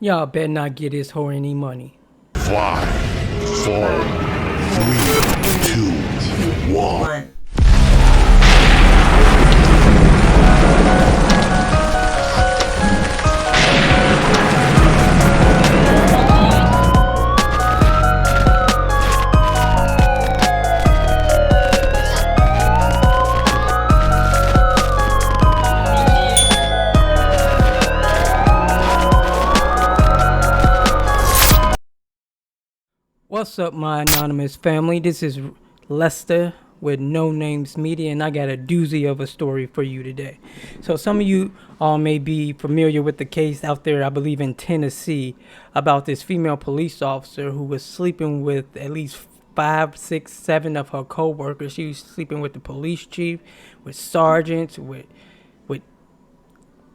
Y'all better not get this whore any money. 5, 4, 3, 2, 1. What's up, my anonymous family? This is Lester with No Names Media, and I got a doozy of a story for you today. So some of you all may be familiar with the case out there, I believe in Tennessee, about this female police officer who was sleeping with at least 5, 6, 7 of her co-workers. She was sleeping with the police chief, with sergeants, with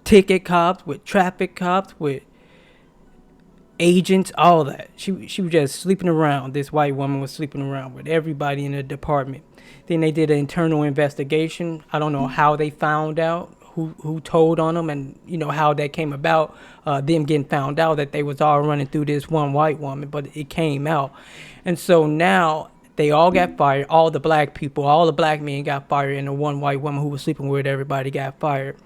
ticket cops, with traffic cops, with agents, all that. She was just sleeping around. This white woman was sleeping around with everybody in the department. Then they did an internal investigation. I don't know how they found out, who told on them, and how that came about. Them getting found out that they was all running through this one white woman, but it came out, and so now they all got fired. All the black people, all the black men got fired, and the one white woman who was sleeping with everybody got fired.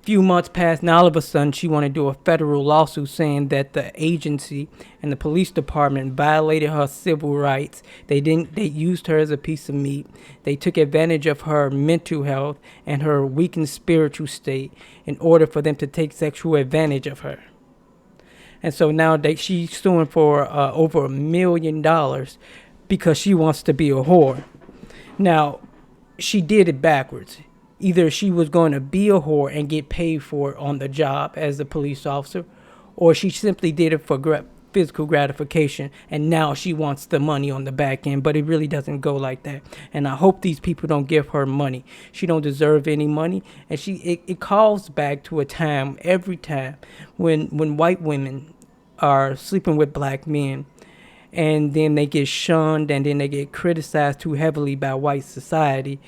Few months passed, and all of a sudden she wanted to do a federal lawsuit saying that the agency and the police department violated her civil rights. They used her as a piece of meat. They took advantage of her mental health and her weakened spiritual state in order for them to take sexual advantage of her. And so now she's suing for over $1 million because she wants to be a whore. Now, she did it backwards. Either she was going to be a whore and get paid for it on the job as a police officer, or she simply did it for physical gratification, and now she wants the money on the back end. But it really doesn't go like that. And I hope these people don't give her money. She don't deserve any money. And it calls back to a time, every time, when white women are sleeping with black men, and then they get shunned, and then they get criticized too heavily by white society.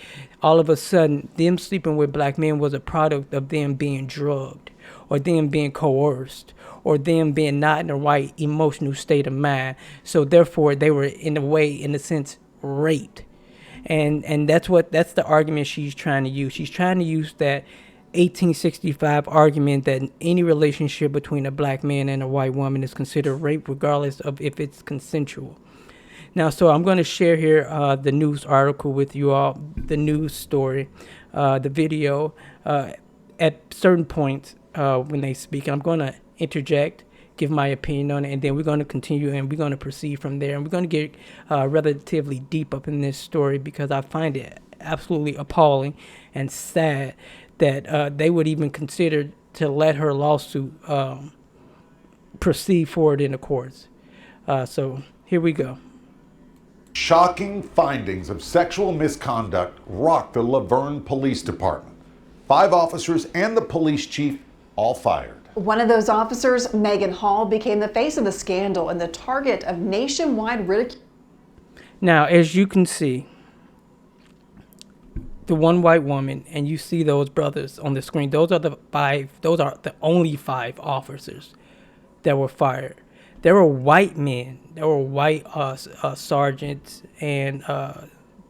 All of a sudden, them sleeping with black men was a product of them being drugged, or them being coerced, or them being not in the right emotional state of mind. So therefore, they were in a sense, raped. And that's the argument she's trying to use. She's trying to use that 1865 argument that any relationship between a black man and a white woman is considered rape, regardless of if it's consensual. Now, so I'm going to share here the news article with you all, the news story, the video. At certain points when they speak, I'm going to interject, give my opinion on it, and then we're going to continue and we're going to proceed from there. And we're going to get relatively deep up in this story because I find it absolutely appalling and sad that they would even consider to let her lawsuit proceed forward in the courts. So here we go. Shocking findings of sexual misconduct rocked the Laverne Police Department. 5 officers and the police chief all fired. One of those officers, Megan Hall, became the face of the scandal and the target of nationwide ridicule. Now, as you can see, the one white woman, and you see those brothers on the screen. Those are the only 5 officers that were fired. There were white men. There were white sergeants and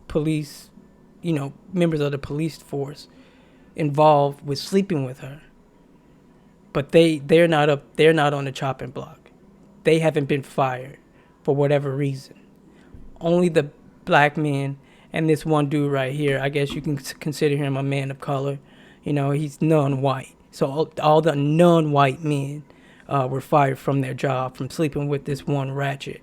police, members of the police force involved with sleeping with her. But they're not on the chopping block. They haven't been fired for whatever reason. Only the black men. And this one dude right here, I guess you can consider him a man of color. He's non-white. So all the non-white men were fired from their job from sleeping with this one ratchet.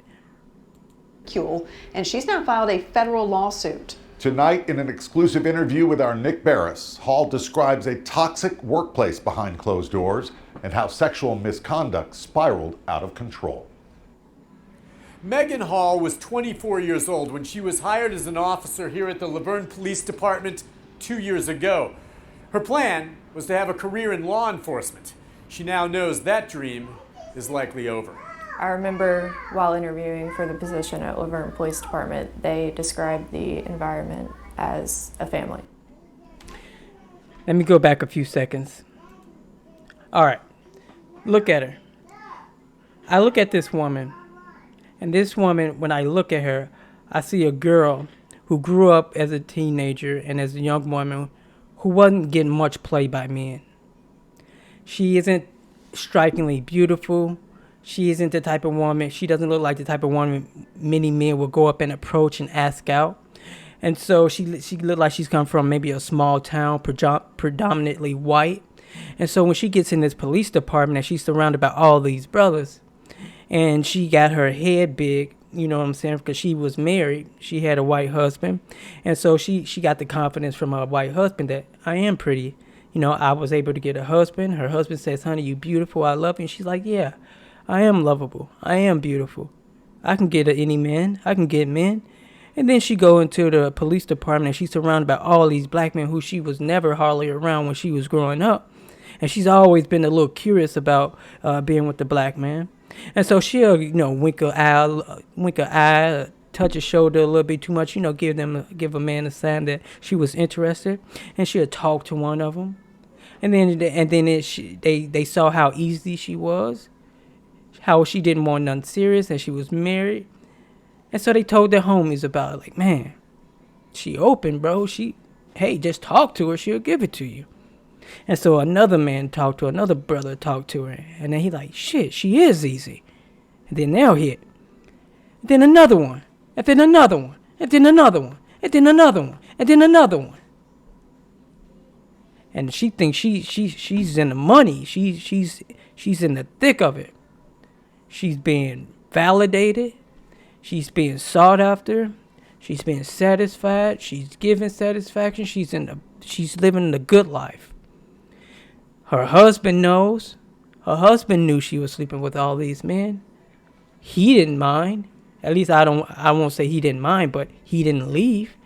And she's now filed a federal lawsuit. Tonight, in an exclusive interview with our Nick Barris, Hall describes a toxic workplace behind closed doors and how sexual misconduct spiraled out of control. Megan Hall was 24 years old when she was hired as an officer here at the Laverne Police Department 2 years ago. Her plan was to have a career in law enforcement. She now knows that dream is likely over. I remember while interviewing for the position at Laverne Police Department, they described the environment as a family. Let me go back a few seconds. All right, look at her. I look at this woman, and this woman, when I look at her, I see a girl who grew up as a teenager and as a young woman who wasn't getting much play by men. She isn't strikingly beautiful. She isn't the type of woman, she doesn't look like the type of woman many men will go up and approach and ask out. And so she looked like she's come from maybe a small town, predominantly white. And so when she gets in this police department and she's surrounded by all these brothers, and she got her head big, you know what I'm saying, because she was married. She had a white husband. And so she got the confidence from her white husband that I am pretty. You know, I was able to get a husband. Her husband says, honey, you beautiful. I love you. And she's like, yeah, I am lovable. I am beautiful. I can get any man. I can get men. And then she go into the police department and she's surrounded by all these black men who she was never hardly around when she was growing up. And she's always been a little curious about being with the black man. And so she'll, you know, wink her eye, touch a shoulder a little bit too much, you know, give a man a sign that she was interested. And she'll talk to one of them. And then they saw how easy she was, how she didn't want nothing serious, and she was married. And so they told their homies about it, like, man, she open, bro. Hey, just talk to her. She'll give it to you. And so another man talked to her, another brother talked to her. And then he like, shit, she is easy. And then they'll hit. And then another one. And then another one. And then another one. And then another one. And then another one. And she thinks she's in the money. She's in the thick of it. She's being validated. She's being sought after. She's being satisfied. She's giving satisfaction. She's living the good life. Her husband knows. Her husband knew she was sleeping with all these men. He didn't mind. At least I won't say he didn't mind, but he didn't leave.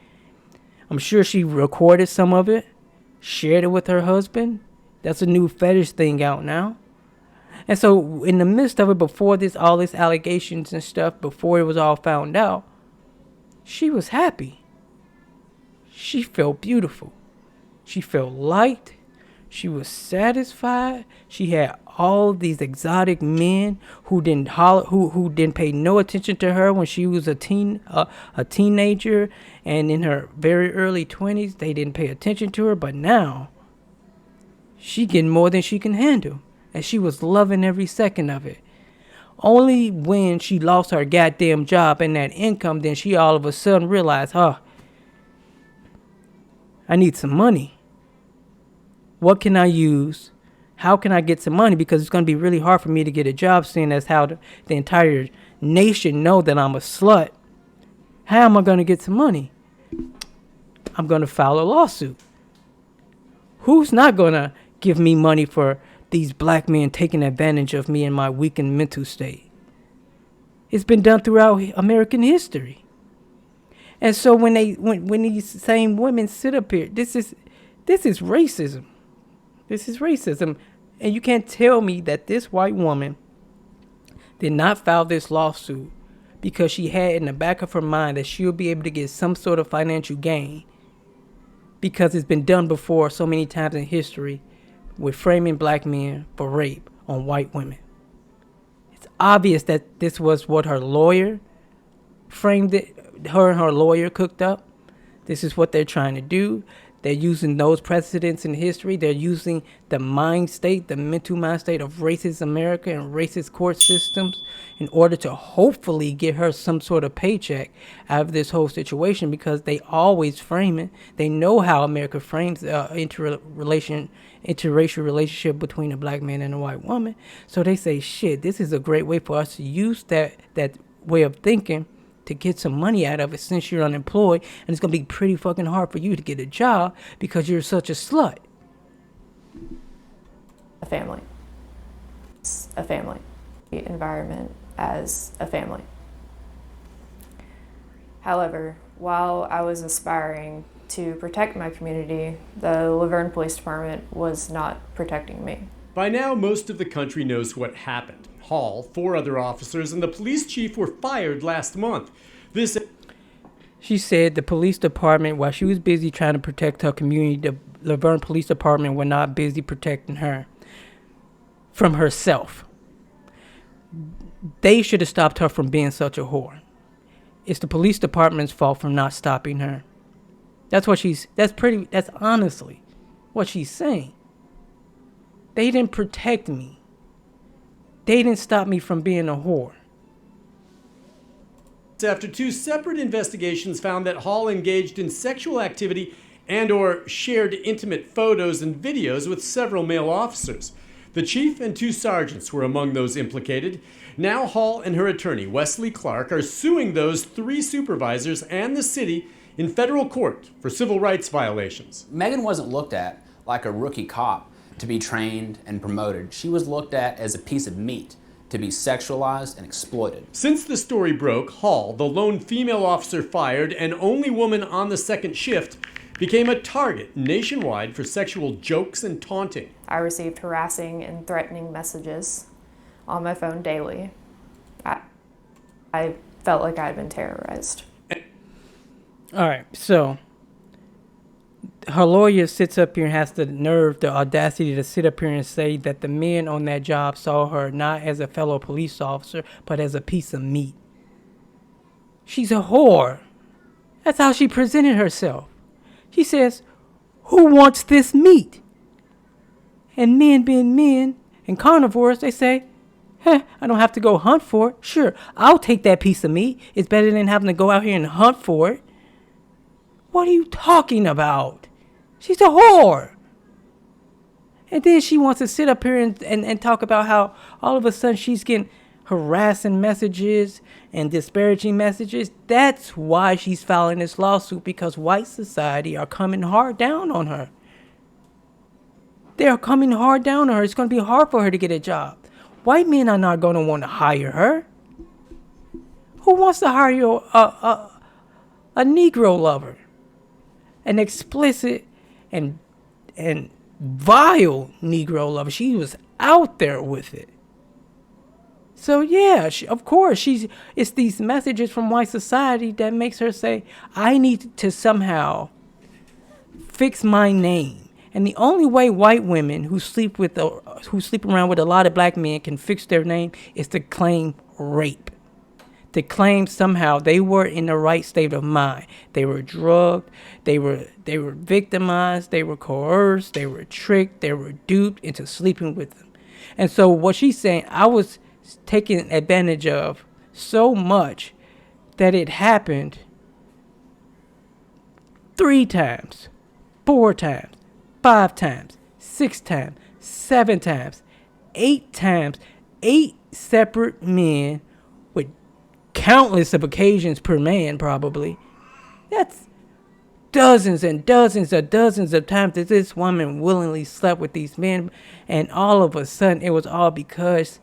I'm sure she recorded some of it, shared it with her husband. That's a new fetish thing out now. And so in the midst of it, before all this allegations and stuff, before it was all found out, she was happy. She felt beautiful. She felt light. She was satisfied. She had all these exotic men who didn't who didn't pay no attention to her when she was a teenager and in her very early 20s. They didn't pay attention to her, but now she getting more than she can handle, and she was loving every second of it. Only when she lost her goddamn job and that income, then she all of a sudden realized, I need some money. What can I use? How can I get some money? Because it's going to be really hard for me to get a job, seeing as how the entire nation know that I'm a slut. How am I going to get some money? I'm going to file a lawsuit. Who's not going to give me money for these black men taking advantage of me in my weakened mental state? It's been done throughout American history. And so when these same women sit up here, this is racism. This is racism. And you can't tell me that this white woman did not file this lawsuit because she had in the back of her mind that she'll be able to get some sort of financial gain, because it's been done before so many times in history with framing black men for rape on white women. It's obvious that this was what her lawyer framed it. Her and her lawyer cooked up. This is what they're trying to do. They're using those precedents in history. They're using the mind state, the mental mind state of racist America and racist court systems in order to hopefully get her some sort of paycheck out of this whole situation, because they always frame it. They know how America frames interracial relationship between a black man and a white woman. So they say, shit, this is a great way for us to use that way of thinking to get some money out of it, since you're unemployed, and it's going to be pretty fucking hard for you to get a job because you're such a slut. A family. It's a family. The environment as a family. However, while I was aspiring to protect my community, the Laverne Police Department was not protecting me. By now, most of the country knows what happened. Hall, 4 other officers, and the police chief were fired last month. She said the police department, while she was busy trying to protect her community, the Laverne Police Department were not busy protecting her from herself. they should have stopped her from being such a whore. It's the police department's fault for not stopping her. That's honestly what she's saying. They didn't protect me. They didn't stop me from being a whore. After two separate investigations found that Hall engaged in sexual activity and or shared intimate photos and videos with several male officers. The chief and two sergeants were among those implicated. Now Hall and her attorney, Wesley Clark, are suing those three supervisors and the city in federal court for civil rights violations. Megan wasn't looked at like a rookie cop to be trained and promoted. She was looked at as a piece of meat to be sexualized and exploited. Since the story broke, Hall, the lone female officer fired and only woman on the second shift, became a target nationwide for sexual jokes and taunting. I received harassing and threatening messages on my phone daily. I felt like I had been terrorized. All right, so her lawyer sits up here and has the nerve, the audacity to sit up here and say that the men on that job saw her not as a fellow police officer, but as a piece of meat. She's a whore. That's how she presented herself. She says, who wants this meat? And men being men and carnivores, they say, I don't have to go hunt for it. Sure, I'll take that piece of meat. It's better than having to go out here and hunt for it. What are you talking about? She's a whore. And then she wants to sit up here and talk about how all of a sudden she's getting harassing messages and disparaging messages. That's why she's filing this lawsuit, because white society are coming hard down on her. They are coming hard down on her. It's going to be hard for her to get a job. White men are not going to want to hire her. Who wants to hire a Negro lover? An explicit and vile Negro lover. She was out there with it. So yeah, of course, it's these messages from white society that makes her say, I need to somehow fix my name. And the only way white women who sleep around with a lot of black men can fix their name is to claim rape. To claim somehow they were in the right state of mind. They were drugged, they were victimized, they were coerced, they were tricked, they were duped into sleeping with them. And so what she's saying, I was taken advantage of so much that it happened 3 times, 4 times, 5 times, 6 times, 7 times, 8 times, 8 separate men with countless of occasions per man probably. That's dozens and dozens of times that this woman willingly slept with these men, and all of a sudden it was all because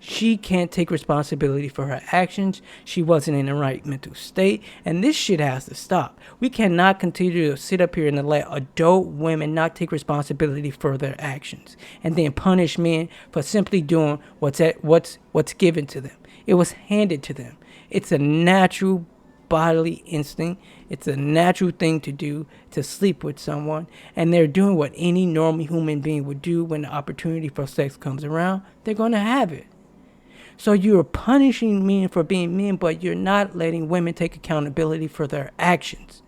she can't take responsibility for her actions. She wasn't in the right mental state. And this shit has to stop. We cannot continue to sit up here and let adult women not take responsibility for their actions and then punish men for simply doing what's given to them. It was handed to them. It's a natural bodily instinct. It's a natural thing to do, to sleep with someone. And they're doing what any normal human being would do when the opportunity for sex comes around. They're going to have it. So you're punishing men for being men, but you're not letting women take accountability for their actions.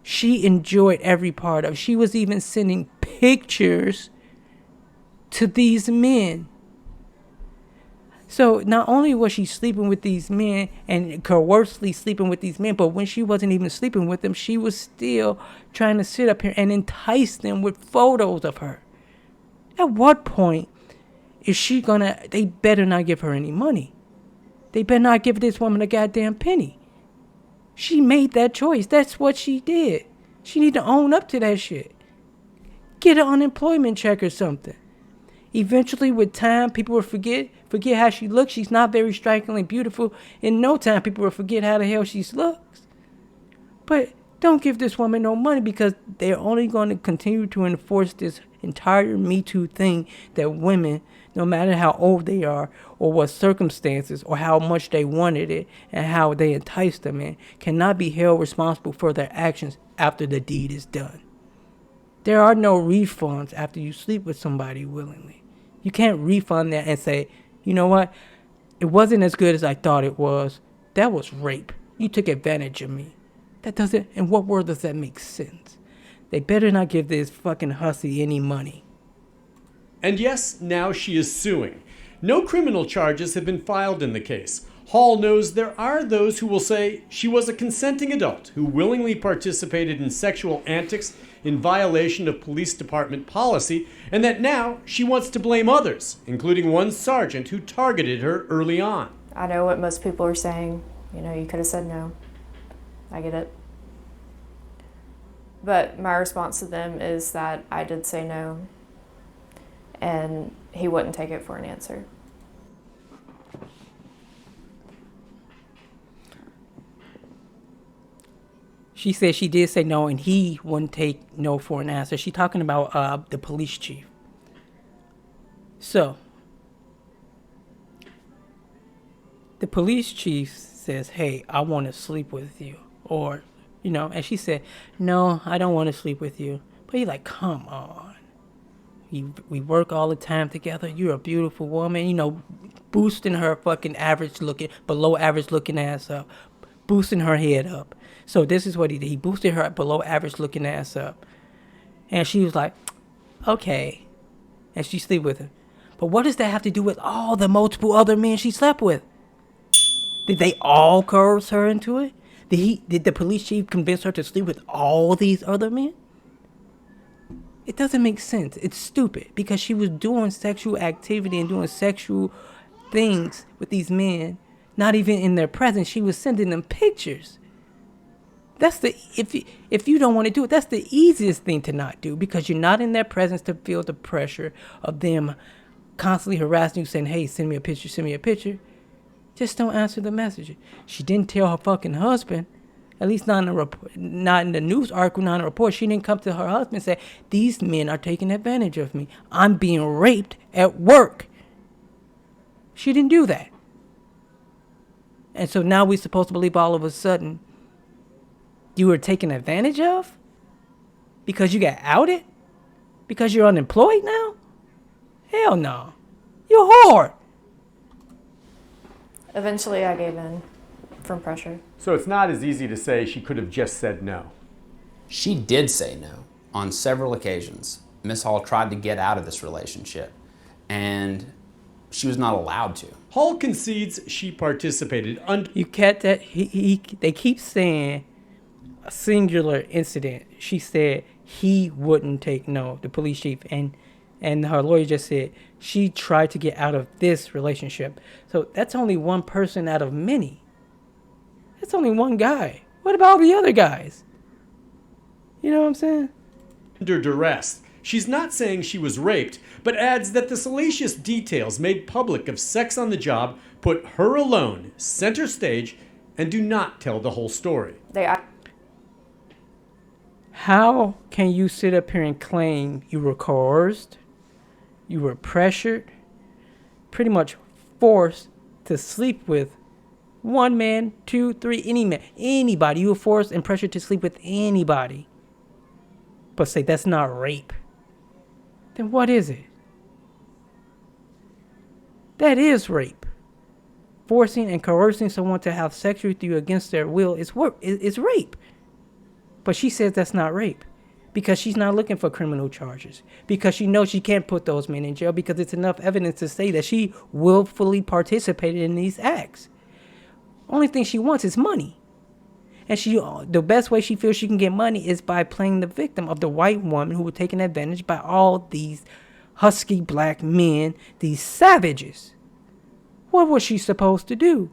She enjoyed every part of it. She was even sending pictures to these men. So not only was she sleeping with these men and coercedly sleeping with these men, but when she wasn't even sleeping with them, she was still trying to sit up here and entice them with photos of her. At what point is she they better not give her any money. They better not give this woman a goddamn penny. She made that choice. That's what she did. She need to own up to that shit. Get an unemployment check or something. Eventually, with time, people will forget how she looks. She's not very strikingly beautiful. In no time, people will forget how the hell she looks. But don't give this woman no money, because they're only going to continue to enforce this entire Me Too thing that women, no matter how old they are or what circumstances or how much they wanted it and how they enticed them in, cannot be held responsible for their actions after the deed is done. There are no refunds after you sleep with somebody willingly. You can't refund that and say, you know what, It wasn't as good as I thought it was. That was rape. You took advantage of me. That doesn't, in what world does that make sense? They better not give this fucking hussy any money. And yes, now she is suing. No criminal charges have been filed in the case. Hall knows there are those who will say she was a consenting adult who willingly participated in sexual antics in violation of police department policy, and that now she wants to blame others, including one sergeant who targeted her early on. I know what most people are saying. You know, you could have said no. I get it. But my response to them is that I did say no, and he wouldn't take it for an answer. She said she did say no, and he wouldn't take no for an answer. She's talking about the police chief. So, the police chief says, hey, I want to sleep with you. Or, you know, and she said, no, I don't want to sleep with you. But he's like, come on. We work all the time together. You're a beautiful woman. You know, boosting her fucking below average looking ass up. Boosting her head up. So this is what he did. He boosted her below average looking ass up. And she was like, okay. And she slept with him. But what does that have to do with all the multiple other men she slept with? Did they all coerce her into it? Did the police chief convince her to sleep with all these other men? It doesn't make sense. It's stupid because she was doing sexual activity and doing sexual things with these men, not even in their presence. She was sending them pictures. That's if you don't want to do it, that's the easiest thing to not do because you're not in their presence to feel the pressure of them constantly harassing you, saying, hey, send me a picture, send me a picture. Just don't answer the message. She didn't tell her fucking husband, at least not in the report, not in the news article, not in the report. She didn't come to her husband and say, these men are taking advantage of me. I'm being raped at work. She didn't do that. And so now we're supposed to believe all of a sudden you were taken advantage of? Because you got outed? Because you're unemployed now? Hell no. You're a whore. Eventually I gave in from pressure. So it's not as easy to say she could have just said no. She did say no on several occasions. Miss Hall tried to get out of this relationship, and she was not allowed to. Hall concedes she participated You catch that? They keep saying a singular incident. She said he wouldn't take no, the police chief, and her lawyer just said she tried to get out of this relationship. So that's only one person out of many. That's only one guy. What about all the other guys? You know what I'm saying? under duress. She's not saying she was raped, but adds that the salacious details made public of sex on the job put her alone center stage and do not tell the whole story. How can you sit up here and claim you were coerced, you were pressured, pretty much forced to sleep with one man, two, three, any man, anybody? You were forced and pressured to sleep with anybody, but say that's not rape? Then what is it? That is rape. Forcing and coercing someone to have sex with you against their will is rape. But she says that's not rape because she's not looking for criminal charges, because she knows she can't put those men in jail because it's enough evidence to say that she willfully participated in these acts. Only thing she wants is money. And the best way she feels she can get money is by playing the victim of the white woman who was taken advantage by all these husky black men, these savages. What was she supposed to do?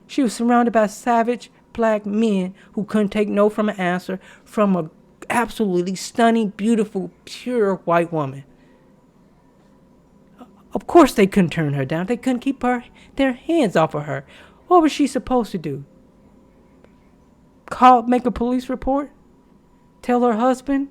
She was surrounded by savage black men who couldn't take no from an answer from a absolutely stunning, beautiful, pure white woman. Of course they couldn't turn her down. They couldn't keep their hands off of her. What was she supposed to do? Make a police report? Tell her husband?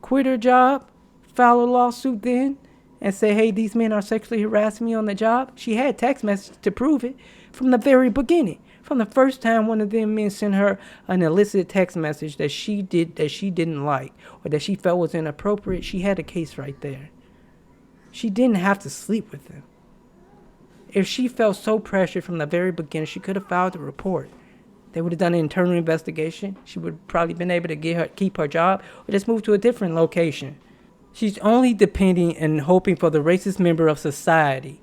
Quit her job? File a lawsuit then? And say, hey, these men are sexually harassing me on the job? She had text messages to prove it from the very beginning. From the first time one of them men sent her an illicit text message that she didn't like or that she felt was inappropriate, she had a case right there. She didn't have to sleep with him. If she felt so pressured from the very beginning, she could have filed a report. They would have done an internal investigation. She would have probably been able to keep her job or just move to a different location. She's only depending and hoping for the racist member of society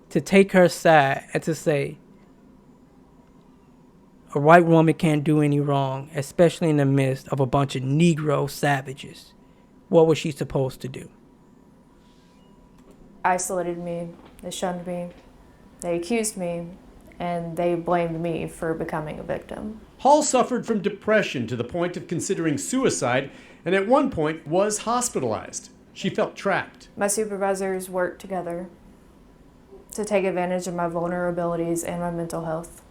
to take her side and to say, a white woman can't do any wrong, especially in the midst of a bunch of Negro savages. What was she supposed to do? Isolated me, they shunned me, they accused me, and they blamed me for becoming a victim. Hall suffered from depression to the point of considering suicide and at one point was hospitalized. She felt trapped. My supervisors worked together to take advantage of my vulnerabilities and my mental health.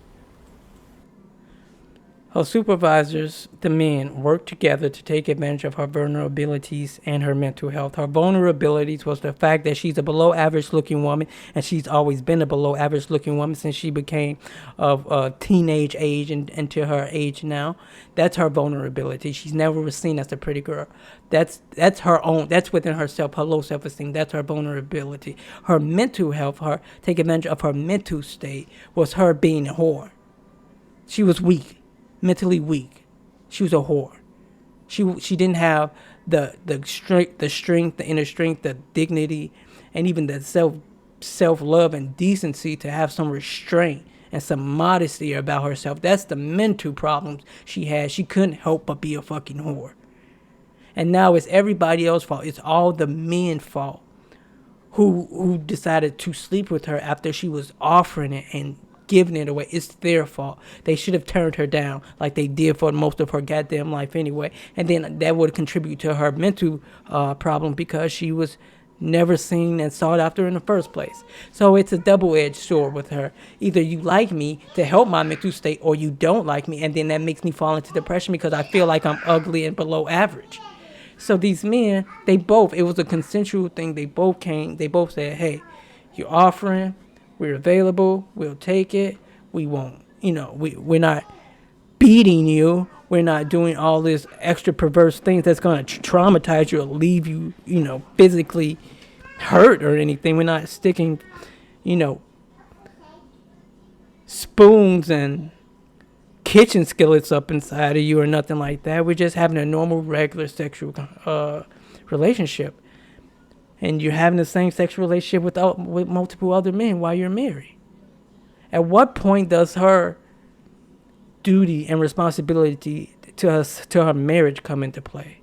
Her supervisors, the men, worked together to take advantage of her vulnerabilities and her mental health. Her vulnerabilities was the fact that she's a below average looking woman, and she's always been a below average looking woman since she became of teenage age and into her age now. That's her vulnerability. She's never was seen as a pretty girl. That's her own. That's within herself, her low self-esteem. That's her vulnerability. Her mental health, her take advantage of her mental state, was her being a whore. She was weak. Mentally weak. She was a whore. She didn't have the strength, the inner strength, the dignity, and even the self-love and decency to have some restraint and some modesty about herself. That's the mental problems she had. She couldn't help but be a fucking whore. And now it's everybody else's fault. It's all the men's fault who decided to sleep with her after she was offering it and giving it away. It's their fault. They should have turned her down like they did for most of her goddamn life anyway. And then that would contribute to her mental problem because she was never seen and sought after in the first place. So it's a double-edged sword with her. Either you like me to help my mental state or you don't like me, and then that makes me fall into depression because I feel like I'm ugly and below average. So these men, it was a consensual thing. They both said, hey, you're offering, we're available. We'll take it. We won't. We're not beating you. We're not doing all this extra perverse things that's going to traumatize you or leave you, physically hurt or anything. We're not sticking, spoons and kitchen skillets up inside of you or nothing like that. We're just having a normal, regular sexual relationship. And you're having the same sexual relationship with multiple other men while you're married. At what point does her duty and responsibility to her marriage come into play?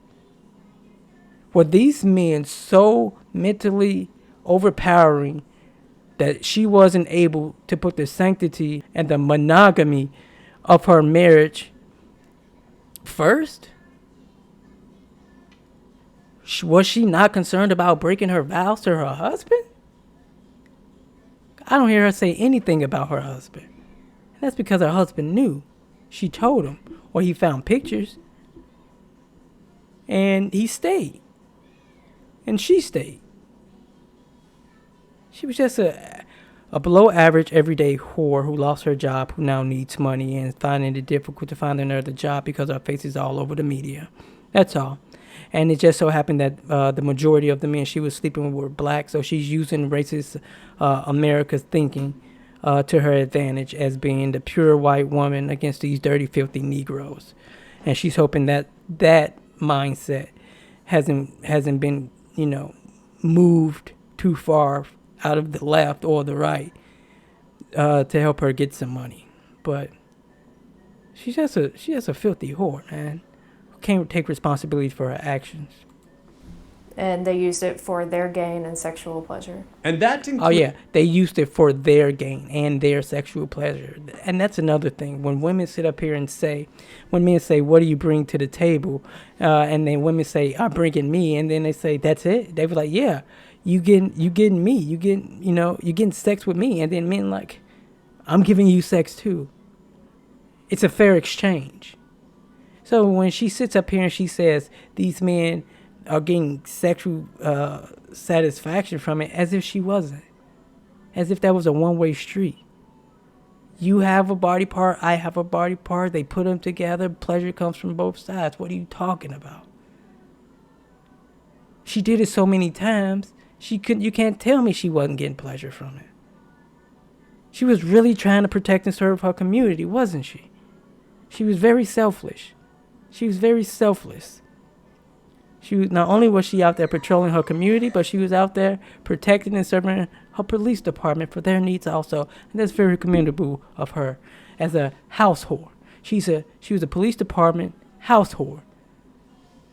Were these men so mentally overpowering that she wasn't able to put the sanctity and the monogamy of her marriage first? Was she not concerned about breaking her vows to her husband? I don't hear her say anything about her husband. And that's because her husband knew. She told him. Or he found pictures. And he stayed. And she stayed. She was just a below average everyday whore who lost her job, who now needs money and finding it difficult to find another job because her face is all over the media. That's all. And it just so happened that the majority of the men she was sleeping with were black, so she's using racist America's thinking to her advantage as being the pure white woman against these dirty, filthy Negroes. And she's hoping that that mindset hasn't been, moved too far out of the left or the right to help her get some money. But she's just a filthy whore, man. Can't take responsibility for her actions. And they used it for their gain and sexual pleasure. And that Oh yeah, they used it for their gain and their sexual pleasure. And that's another thing. When women sit up here and when men say, what do you bring to the table? And then women say, I'm bringing me. And then they say, that's it. They were like, yeah, you getting me. You getting sex with me. And then men like, I'm giving you sex too. It's a fair exchange. So when she sits up here and she says these men are getting sexual satisfaction from it, as if she wasn't. As if that was a one-way street. You have a body part, I have a body part. They put them together. Pleasure comes from both sides. What are you talking about? She did it so many times. You can't tell me she wasn't getting pleasure from it. She was really trying to protect and serve her community, wasn't she? She was very selfish. She was very selfless. Not only was she out there patrolling her community, but she was out there protecting and serving her police department for their needs also. And that's very commendable of her as a house whore. She was a police department house whore.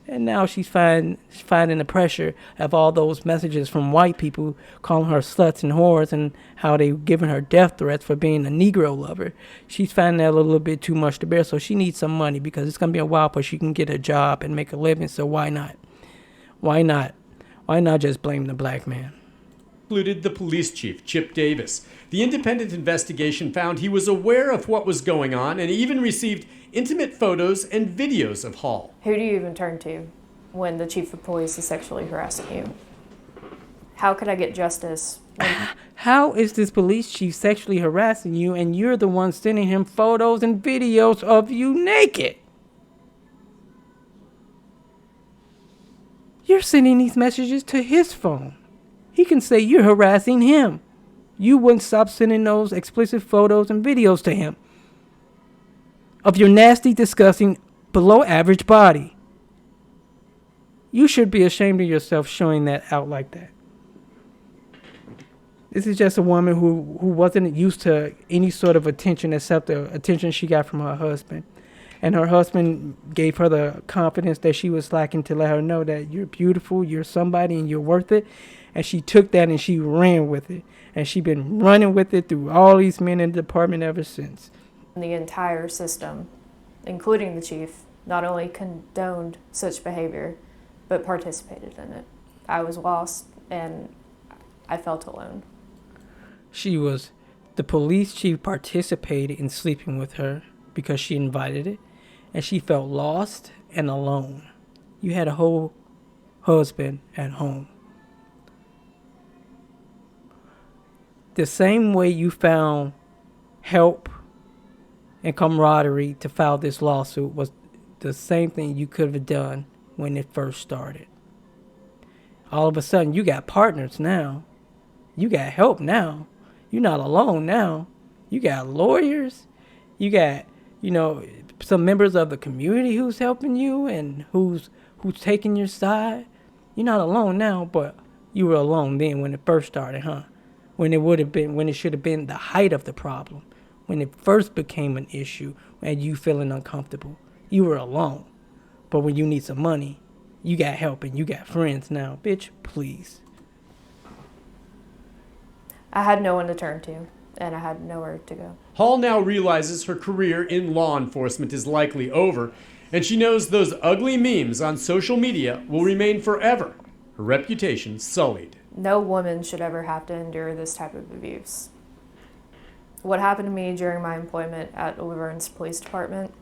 And now she's finding the pressure of all those messages from white people calling her sluts and whores and how they giving her death threats for being a Negro lover. She's finding that a little bit too much to bear, so she needs some money because it's going to be a while before she can get a job and make a living, so why not? Why not? Why not just blame the black man? Included the police chief, Chip Davis. The independent investigation found he was aware of what was going on and even received intimate photos and videos of Hall. Who do you even turn to when the chief of police is sexually harassing you? How could I get justice? How is this police chief sexually harassing you and you're the one sending him photos and videos of you naked? You're sending these messages to his phone. He can say you're harassing him. You wouldn't stop sending those explicit photos and videos to him of your nasty, disgusting, below average body. You should be ashamed of yourself showing that out like that. This is just a woman who wasn't used to any sort of attention except the attention she got from her husband. And her husband gave her the confidence that she was lacking to let her know that you're beautiful, you're somebody, and you're worth it. And she took that and she ran with it. And she's been running with it through all these men in the department ever since. The entire system, including the chief, not only condoned such behavior, but participated in it. I was lost and I felt alone. The police chief participated in sleeping with her because she invited it, and she felt lost and alone. You had a whole husband at home. The same way you found help and camaraderie to file this lawsuit was the same thing you could have done when it first started. All of a sudden, you got partners now. You got help now. You're not alone now. You got lawyers. You got, some members of the community who's helping you and who's taking your side. You're not alone now, but you were alone then when it first started, huh? When it should have been the height of the problem. When it first became an issue and you feeling uncomfortable, you were alone. But when you need some money, you got help and you got friends now. Bitch, please. I had no one to turn to, and I had nowhere to go. Hall now realizes her career in law enforcement is likely over, and she knows those ugly memes on social media will remain forever. Her reputation sullied. No woman should ever have to endure this type of abuse. What happened to me during my employment at Laverne's police department,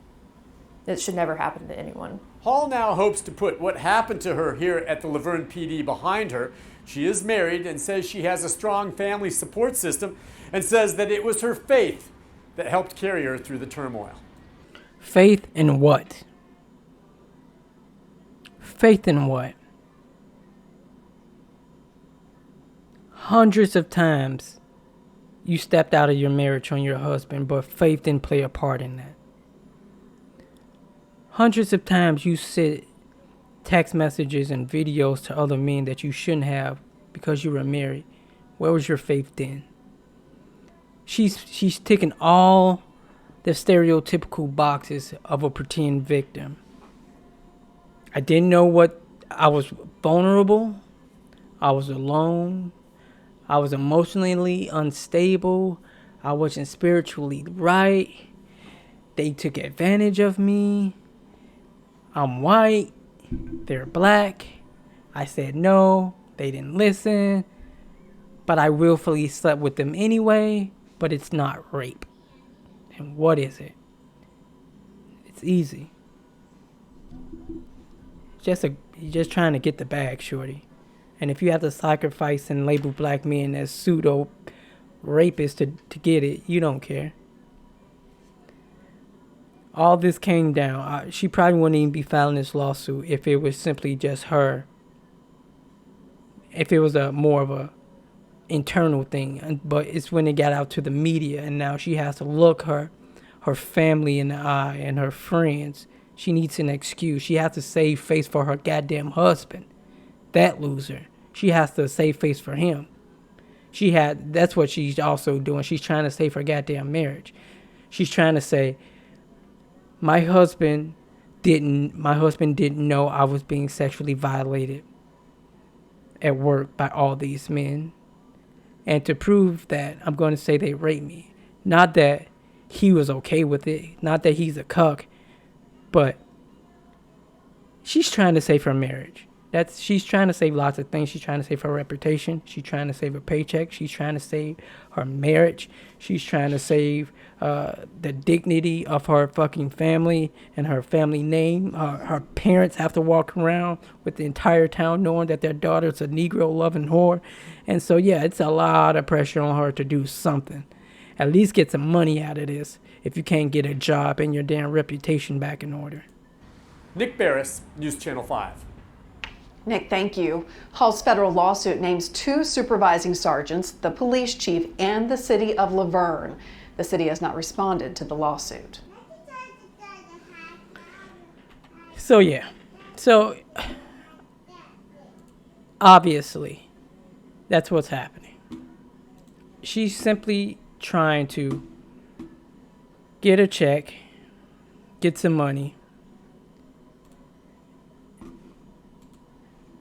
it should never happen to anyone. Hall now hopes to put what happened to her here at the Laverne PD behind her. She is married and says she has a strong family support system and says that it was her faith that helped carry her through the turmoil. Faith in what? Faith in what? Hundreds of times you stepped out of your marriage on your husband, but faith didn't play a part in that. Hundreds of times you sent text messages and videos to other men that you shouldn't have because you were married. Where was your faith then? She's ticking all the stereotypical boxes of a pretend victim. I didn't know what I was vulnerable. I was alone. I was emotionally unstable. I wasn't spiritually right. They took advantage of me. I'm white. They're black. I said no. They didn't listen. But I willfully slept with them anyway. But it's not rape. And what is it? It's easy. You're just trying to get the bag, shorty. And if you have to sacrifice and label black men as pseudo rapists to get it, you don't care. All this came down. She probably wouldn't even be filing this lawsuit if it was simply just her. If it was more of a internal thing, but it's when it got out to the media, and now she has to look her family in the eye and her friends. She needs an excuse. She has to save face for her goddamn husband. That loser. She has to save face for him. That's what she's also doing. She's trying to save her goddamn marriage. She's trying to say, my husband didn't know I was being sexually violated at work by all these men. And to prove that, I'm going to say they raped me. Not that he was okay with it. Not that he's a cuck. But she's trying to save her marriage. She's trying to save lots of things. She's trying to save her reputation. She's trying to save her paycheck. She's trying to save her marriage. She's trying to save the dignity of her fucking family and her family name. Her parents have to walk around with the entire town knowing that their daughter's a Negro-loving whore. And so, yeah, it's a lot of pressure on her to do something. At least get some money out of this if you can't get a job and your damn reputation back in order. Nick Barris, News Channel 5. Nick, thank you. Hall's federal lawsuit names 2 supervising sergeants, the police chief, and the city of Laverne. The city has not responded to the lawsuit. So, yeah. So, obviously, that's what's happening. She's simply trying to get a check, get some money.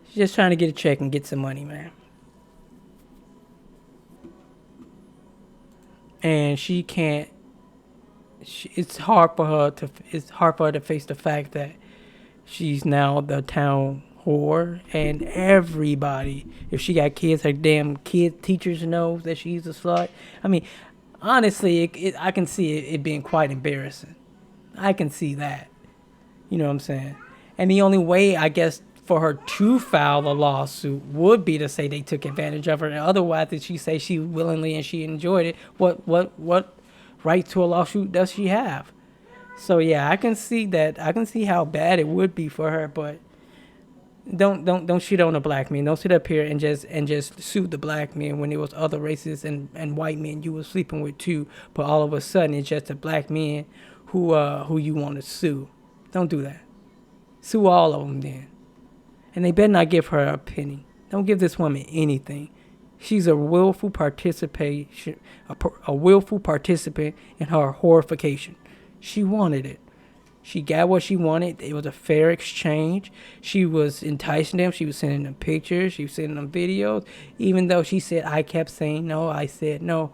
She's just trying to get a check and get some money, man. And she can't. It's hard for her to face the fact that she's now the town whore, and everybody, if she got kids, her damn teachers know that she's a slut. I mean, honestly, I can see it being quite embarrassing. I can see that. You know what I'm saying? And the only way, I guess, for her to file a lawsuit would be to say they took advantage of her. And otherwise, did she say she willingly and she enjoyed it? What right to a lawsuit does she have? So yeah, I can see that. I can see how bad it would be for her. But don't shit on the black men. Don't sit up here and just sue the black men when there was other races and white men you were sleeping with too. But all of a sudden, it's just the black men who you want to sue. Don't do that. Sue all of them then. And they better not give her a penny. Don't give this woman anything. She's a willful participant in her horrification. She wanted it. She got what she wanted. It was a fair exchange. She was enticing them. She was sending them pictures. She was sending them videos. Even though she said, I kept saying no, I said no.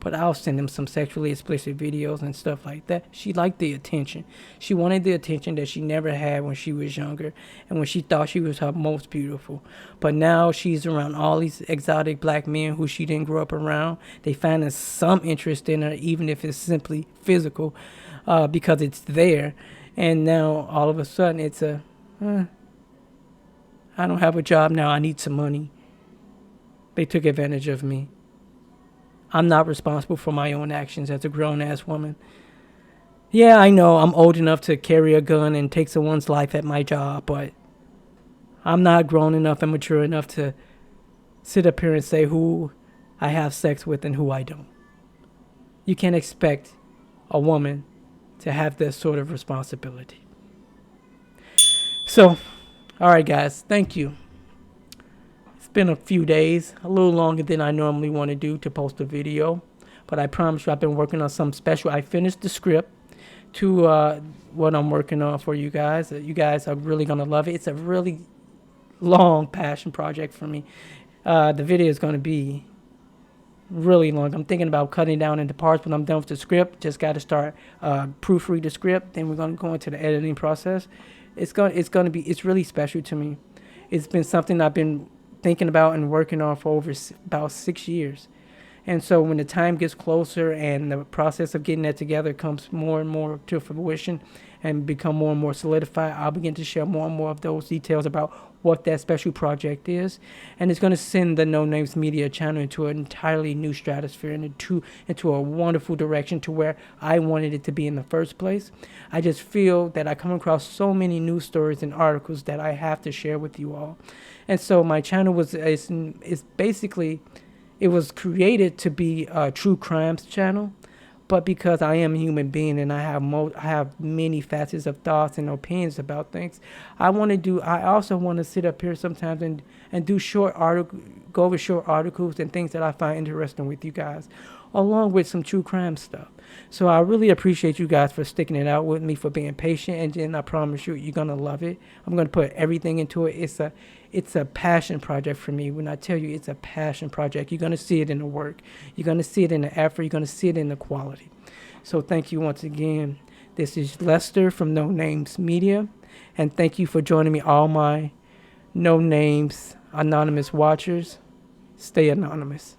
But I'll send them some sexually explicit videos and stuff like that. She liked the attention. She wanted the attention that she never had when she was younger and when she thought she was her most beautiful. But now she's around all these exotic black men who she didn't grow up around. They find some interest in her, even if it's simply physical, because it's there. And now all of a sudden it's I don't have a job now. I need some money. They took advantage of me. I'm not responsible for my own actions as a grown-ass woman. Yeah, I know I'm old enough to carry a gun and take someone's life at my job, but I'm not grown enough and mature enough to sit up here and say who I have sex with and who I don't. You can't expect a woman to have this sort of responsibility. So, all right, guys, thank you. Been a few days, a little longer than I normally want to do to post a video, but I promise you I've been working on something special. I finished the script to what I'm working on for you guys. You guys are really gonna love it. It's a really long passion project for me. The video is going to be really long. I'm thinking about cutting down into parts when I'm done with the script. Just got to start proofread the script, then we're going to go into the editing process. It's really special to me. It's been something I've been thinking about and working on for over about 6 years. And so when the time gets closer and the process of getting that together comes more and more to fruition and become more and more solidified, I'll begin to share more and more of those details about what that special project is. And it's going to send the No Names Media channel into an entirely new stratosphere and into a wonderful direction to where I wanted it to be in the first place. I just feel that I come across so many news stories and articles that I have to share with you all. And so my channel is basically It was created to be a true crimes channel, but because I am a human being and I have many facets of thoughts and opinions about things, I also want to sit up here sometimes and do go over short articles and things that I find interesting with you guys, along with some true crime stuff. So I really appreciate you guys for sticking it out with me, for being patient, and then I promise you're gonna love it. I'm gonna put everything into it. It's a passion project for me. When I tell you it's a passion project, you're gonna see it in the work. You're gonna see it in the effort. You're gonna see it in the quality. So thank you once again. This is Lester from No Names Media, and thank you for joining me, all my No Names anonymous watchers. Stay anonymous.